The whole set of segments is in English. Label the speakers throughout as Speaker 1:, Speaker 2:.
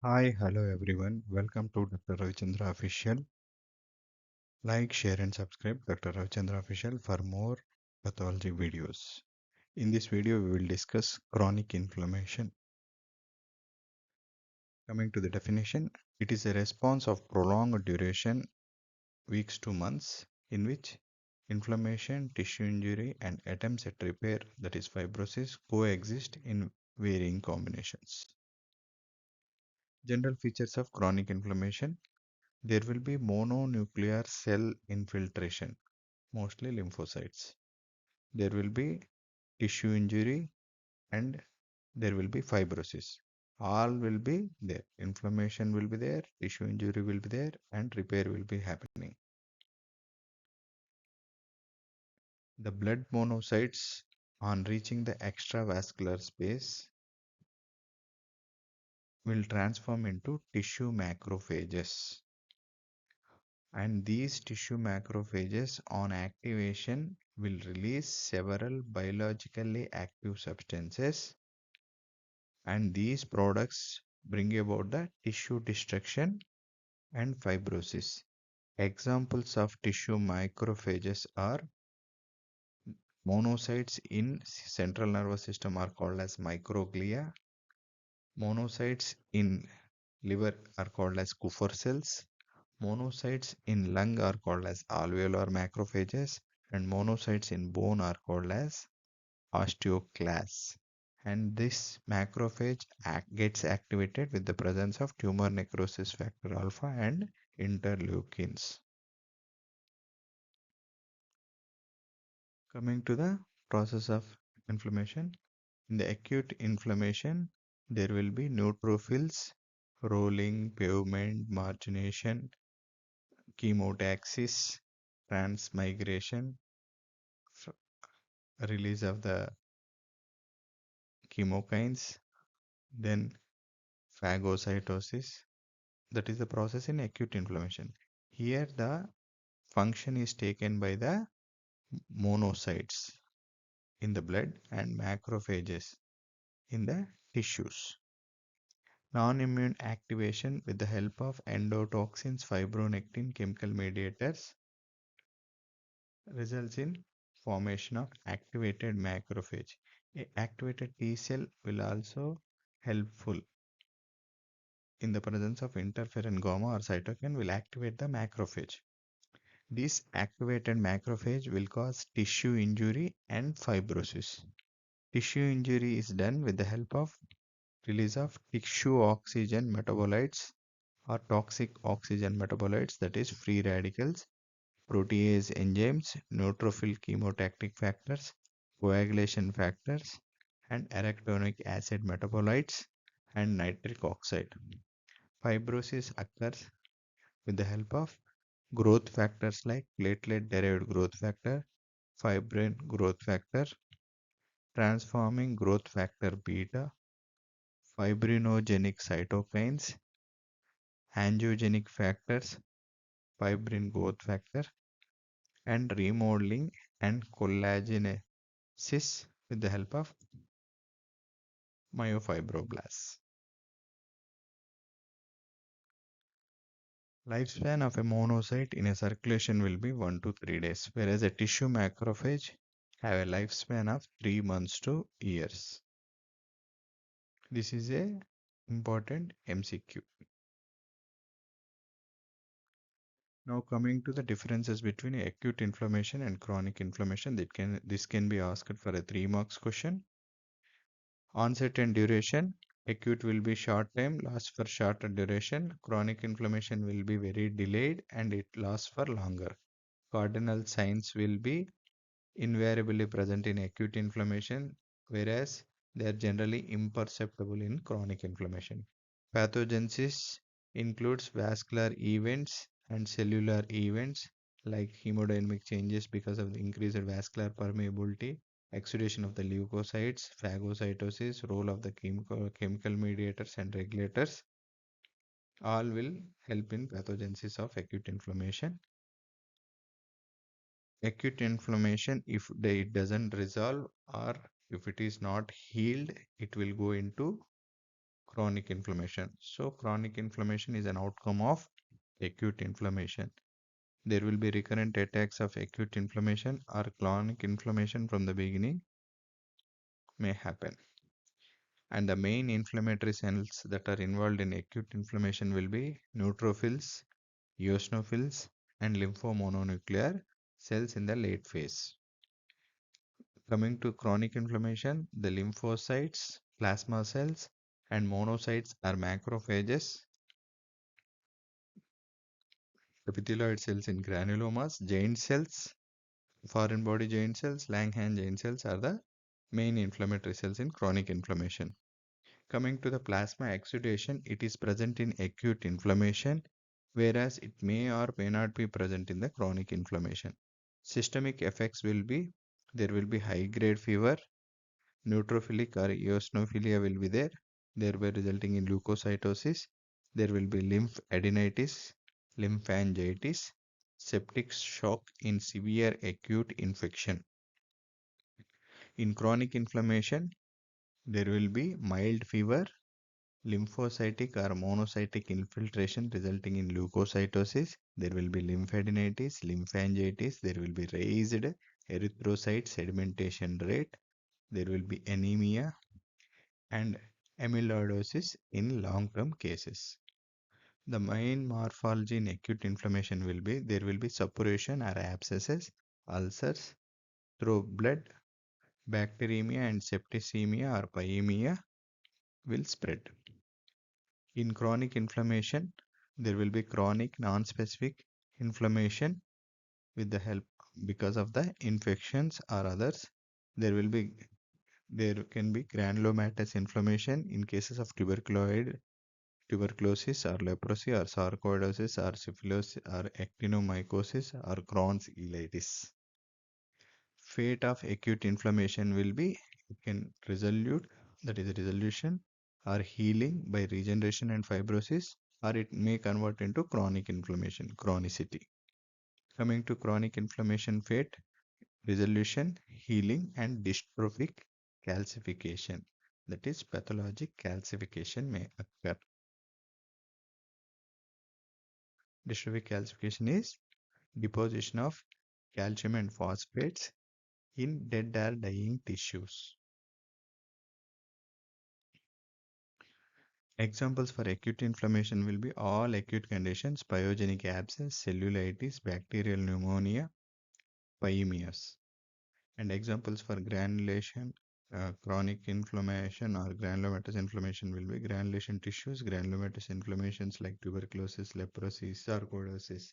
Speaker 1: Hi, hello everyone. Welcome to Dr. Ravichandra Official. Like, share, and subscribe Dr. Ravichandra Official for more pathology videos. In this video, we will discuss chronic inflammation. Coming to the definition, it is a response of prolonged duration, weeks to months, in which inflammation, tissue injury, and attempts at repair, that is fibrosis, coexist in varying combinations. General features of chronic inflammation. There will be mononuclear cell infiltration, mostly lymphocytes. There will be tissue injury and there will be fibrosis. All will be there. Inflammation will be there, tissue injury will be there, and repair will be happening. The blood monocytes, on reaching the extravascular space, will transform into tissue macrophages. And these tissue macrophages on activation will release several biologically active substances, and these products bring about the tissue destruction and fibrosis. Examples of tissue macrophages are monocytes in central nervous system are called as microglia. Monocytes in liver are called as Kupffer cells. Monocytes in lung are called as alveolar macrophages, and monocytes in bone are called as osteoclasts. And this macrophage gets activated with the presence of tumor necrosis factor alpha and interleukins. Coming to the process of inflammation, in the acute inflammation, there will be neutrophils, rolling, pavement, margination, chemotaxis, transmigration, release of the chemokines, then phagocytosis. That is the process in acute inflammation. Here, the function is taken by the monocytes in the blood and macrophages in the tissues. Non-immune activation with the help of endotoxins, fibronectin, chemical mediators results in formation of activated macrophage. A activated T cell will also helpful in the presence of interferon gamma or cytokine will activate the macrophage. This activated macrophage will cause tissue injury and fibrosis. Tissue injury is done with the help of release of tissue oxygen metabolites or toxic oxygen metabolites, that is free radicals, protease enzymes, neutrophil chemotactic factors, coagulation factors, and arachidonic acid metabolites and nitric oxide. Fibrosis occurs with the help of growth factors like platelet derived growth factor, fibrin growth factor, transforming growth factor beta, fibrinogenic cytokines, angiogenic factors, fibrin growth factor, and remodeling and collagenesis with the help of myofibroblasts. Lifespan of a monocyte in a circulation will be 1 to 3 days, whereas a tissue macrophage have a lifespan of 3 months to years. This is a important MCQ. Now coming to the differences between acute inflammation and chronic inflammation, this can be asked for a 3 marks question. Onset and duration. Acute will be short time, lasts for shorter duration. Chronic inflammation will be very delayed and it lasts for longer. Cardinal signs will be invariably present in acute inflammation, whereas they are generally imperceptible in chronic inflammation. Pathogenesis includes vascular events and cellular events like hemodynamic changes because of the increased vascular permeability, exudation of the leukocytes, phagocytosis, role of the chemical mediators and regulators, all will help in pathogenesis of acute inflammation. Acute inflammation, if it doesn't resolve or if it is not healed, it will go into chronic inflammation. So chronic inflammation is an outcome of acute inflammation. There will be recurrent attacks of acute inflammation or chronic inflammation from the beginning may happen. And the main inflammatory cells that are involved in acute inflammation will be neutrophils, eosinophils, and lymphomononuclear cells in the late phase. Coming to chronic inflammation, the lymphocytes, plasma cells, and monocytes are macrophages, epithelioid cells in granulomas, giant cells, foreign body giant cells, Langhans giant cells are the main inflammatory cells in chronic inflammation. Coming to the plasma exudation, it is present in acute inflammation, whereas it may or may not be present in the chronic inflammation. Systemic effects will be there will be high grade fever, neutrophilic or eosinophilia will be there, thereby resulting in leukocytosis. There will be lymphadenitis, lymphangitis, septic shock in severe acute infection. In chronic inflammation, there will be mild fever, lymphocytic or monocytic infiltration resulting in leukocytosis. There will be lymphadenitis, lymphangitis. There will be raised erythrocyte sedimentation rate. There will be anemia and amyloidosis in long-term cases. The main morphology in acute inflammation will be there will be suppuration or abscesses, ulcers through blood, bacteremia and septicemia or pyemia will spread. In chronic inflammation, there will be chronic non-specific inflammation with the help because of the infections or others. There can be granulomatous inflammation in cases of tuberculosis or leprosy or sarcoidosis or syphilis or actinomycosis or Crohn's ileitis. Fate of acute inflammation will be it can resolute, that is resolution or healing by regeneration and fibrosis, or it may convert into chronic inflammation, chronicity. Coming to chronic inflammation fate, resolution, healing, and dystrophic calcification. That is, pathologic calcification may occur. Dystrophic calcification is deposition of calcium and phosphates in dead or dying tissues. Examples for acute inflammation will be all acute conditions, pyogenic abscess, cellulitis, bacterial pneumonia, pyemias. And examples for granulation, chronic inflammation or granulomatous inflammation will be granulation tissues, granulomatous inflammations like tuberculosis, leprosy, sarcoidosis,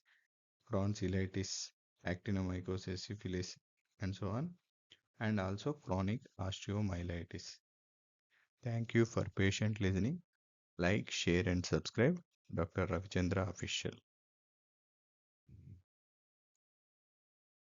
Speaker 1: Crohn's ileitis, actinomycosis, syphilis, and so on, and also chronic osteomyelitis. Thank you for patient listening. Like, share, and subscribe. Dr. Ravichandra Official.